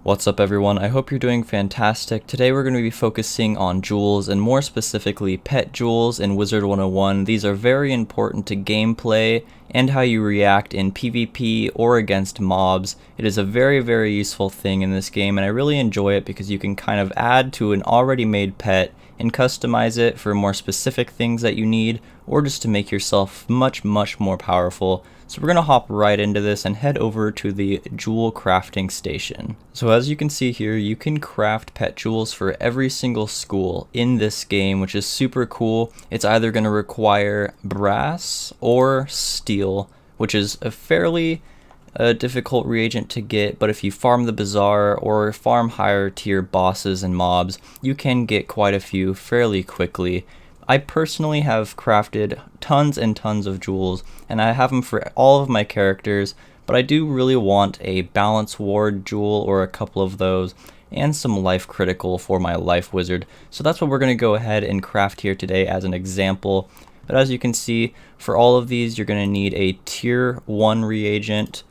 What's up everyone, I hope you're doing fantastic. Today we're going to be focusing on jewels, and more specifically pet jewels in Wizard 101. These are very important to gameplay and how you react in PvP or against mobs. It is a very useful thing in this game, and I really enjoy it because you can kind of add to an already made pet and customize it for more specific things that you need, or just to make yourself much more powerful. So we're going to hop right into this and head over to the jewel crafting station. So as you can see here, you can craft pet jewels for every single school in this game, which is super cool. It's either going to require brass or steel, which is a fairly difficult reagent to get, but if you farm the bazaar or farm higher tier bosses and mobs, you can get quite a few fairly quickly. I personally have crafted tons and tons of jewels, and I have them for all of my characters, but I do really want a balance ward jewel or a couple of those, and some life critical for my life wizard. So that's what we're going to go ahead and craft here today as an example. But as you can see, for all of these, you're going to need a tier 1 reagent.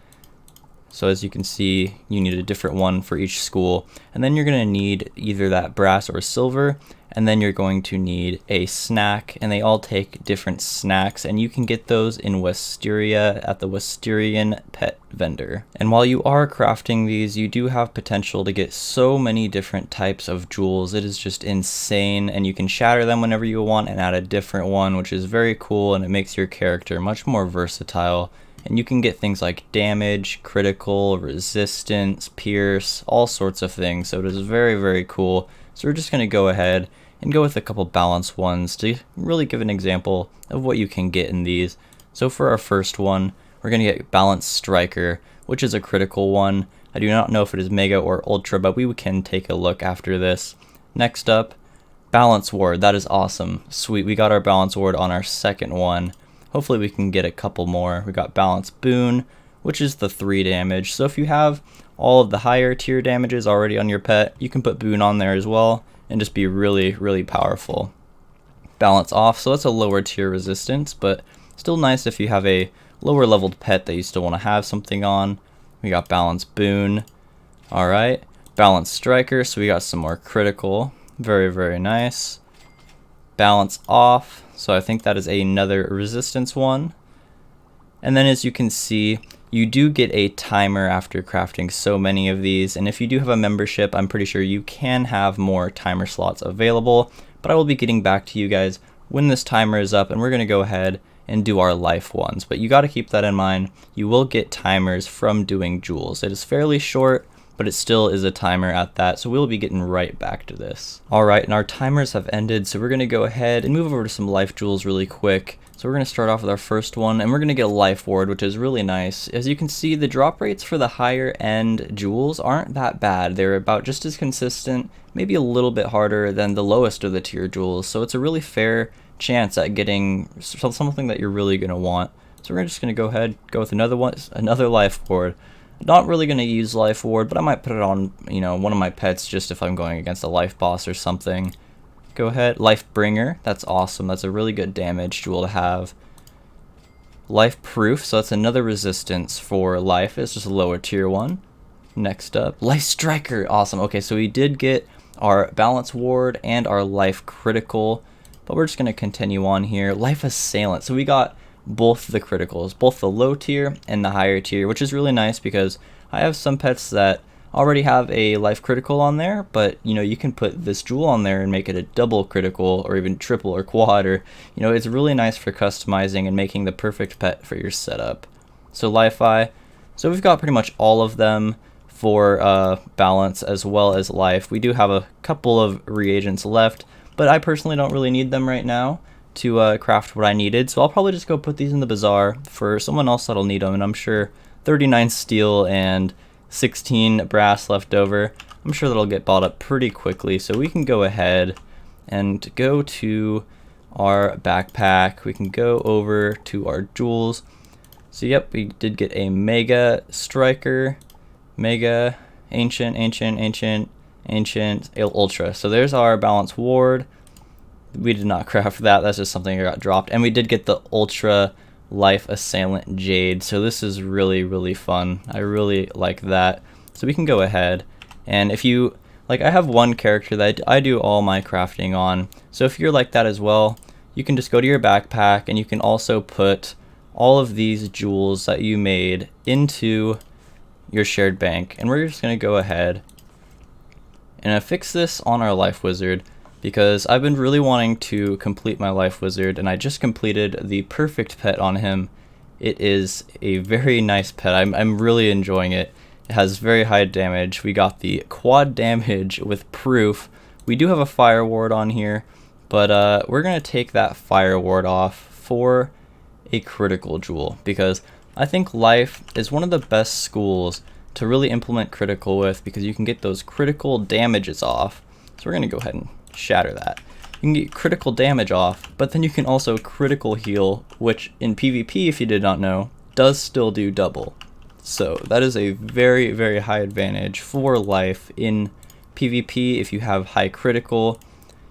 So as you can see, you need a different one for each school, and then you're going to need either that brass or silver, and then you're going to need a snack, and they all take different snacks, and you can get those in Westeria at the Westerian pet vendor. And while you are crafting these, you do have potential to get so many different types of jewels. It is just insane, and you can shatter them whenever you want and add a different one, which is very cool, and it makes your character much more versatile. And you can get things like damage, critical, resistance, pierce, all sorts of things. So it is very cool. So we're just going to go ahead and go with a couple balanced ones to really give an example of what you can get in these. So for our first one, we're going to get Balanced Striker, which is a critical one. I do not know if it is Mega or Ultra, but we can take a look after this. Next up, Balance Ward. That is awesome. Sweet, we got our Balance Ward on our second one. Hopefully we can get a couple more. We got Balance Boon, which is the 3 damage. So if you have all of the higher tier damages already on your pet, you can put Boon on there as well and just be really powerful. Balance Off, so that's a lower tier resistance, but still nice if you have a lower leveled pet that you still want to have something on. We got Balance Boon. Alright, Balance Striker, so we got some more critical. Very nice. Balance Off, so I think that is another resistance one. And then as you can see, you do get a timer after crafting so many of these, and if you do have a membership, I'm pretty sure you can have more timer slots available, but I will be getting back to you guys when this timer is up, and we're going to go ahead and do our life ones. But you got to keep that in mind. You will get timers from doing jewels. It is fairly short, but it still is a timer at that, so we'll be getting right back to this. Alright, and our timers have ended, so we're going to go ahead and move over to some life jewels really quick. So we're going to start off with our first one, and we're going to get a Life Ward, which is really nice. As you can see, the drop rates for the higher end jewels aren't that bad. They're about just as consistent, maybe a little bit harder than the lowest of the tier jewels, so it's a really fair chance at getting something that you're really going to want. So we're just going to go ahead, go with another Life Ward. Not really going to use Life Ward, but I might put it on, one of my pets just if I'm going against a life boss or something. Go ahead. Life Bringer, that's awesome. That's a really good damage jewel to have. Life Proof, so that's another resistance for life. It's just a lower tier one. Next up, Life Striker, awesome. Okay, so we did get our Balance Ward and our Life Critical, but we're just going to continue on here. Life Assailant, so we got both the criticals, both the low tier and the higher tier, which is really nice because I have some pets that already have a life critical on there, but you can put this jewel on there and make it a double critical or even triple or quad, or it's really nice for customizing and making the perfect pet for your setup. So Life-Eye, so we've got pretty much all of them for balance as well as life. We do have a couple of reagents left, but I personally don't really need them right now to craft what I needed, so I'll probably just go put these in the bazaar for someone else that'll need them, and I'm sure 39 steel and 16 brass left over, I'm sure that'll get bought up pretty quickly. So we can go ahead and go to our backpack. We can go over to our jewels. So yep, we did get a Mega Striker, Mega, Ancient, Ultra. So there's our Balance Ward. We did not craft that, that's just something that got dropped. And we did get the Ultra Life Assailant Jade, so this is really fun. I really like that. So we can go ahead And if you, like, I have one character that I do all my crafting on, so if you're like that as well, you can just go to your backpack and you can also put all of these jewels that you made into your shared bank. And we're just going to go ahead and fix this on our life wizard, because I've been really wanting to complete my life wizard, and I just completed the perfect pet on him. It is a very nice pet. I'm really enjoying it. It has very high damage. We got the quad damage with proof. We do have a fire ward on here, but we're going to take that fire ward off for a critical jewel, because I think life is one of the best schools to really implement critical with, because you can get those critical damages off. So we're going to go ahead and shatter that. You can get critical damage off, but then you can also critical heal, which in PvP, if you did not know, does still do double. So that is a very, very high advantage for life in PvP. If you have high critical,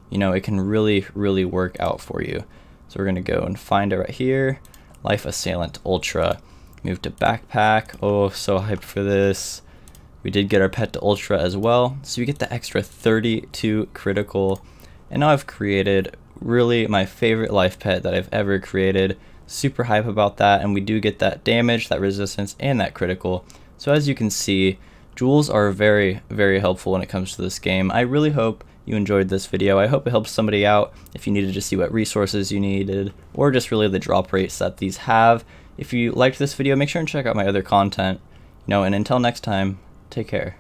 you know, it can really, really work out for you. So we're going to go and find it right here. Life Assailant Ultra. Move to backpack. Oh, so hyped for this. We did get our pet to Ultra as well, so we get the extra 32 critical. And now I've created really my favorite life pet that I've ever created. Super hype about that, and we do get that damage, that resistance, and that critical. So as you can see, jewels are very, very helpful when it comes to this game. I really hope you enjoyed this video. I hope it helps somebody out if you needed to see what resources you needed, or just really the drop rates that these have. If you liked this video, make sure and check out my other content. And until next time, take care.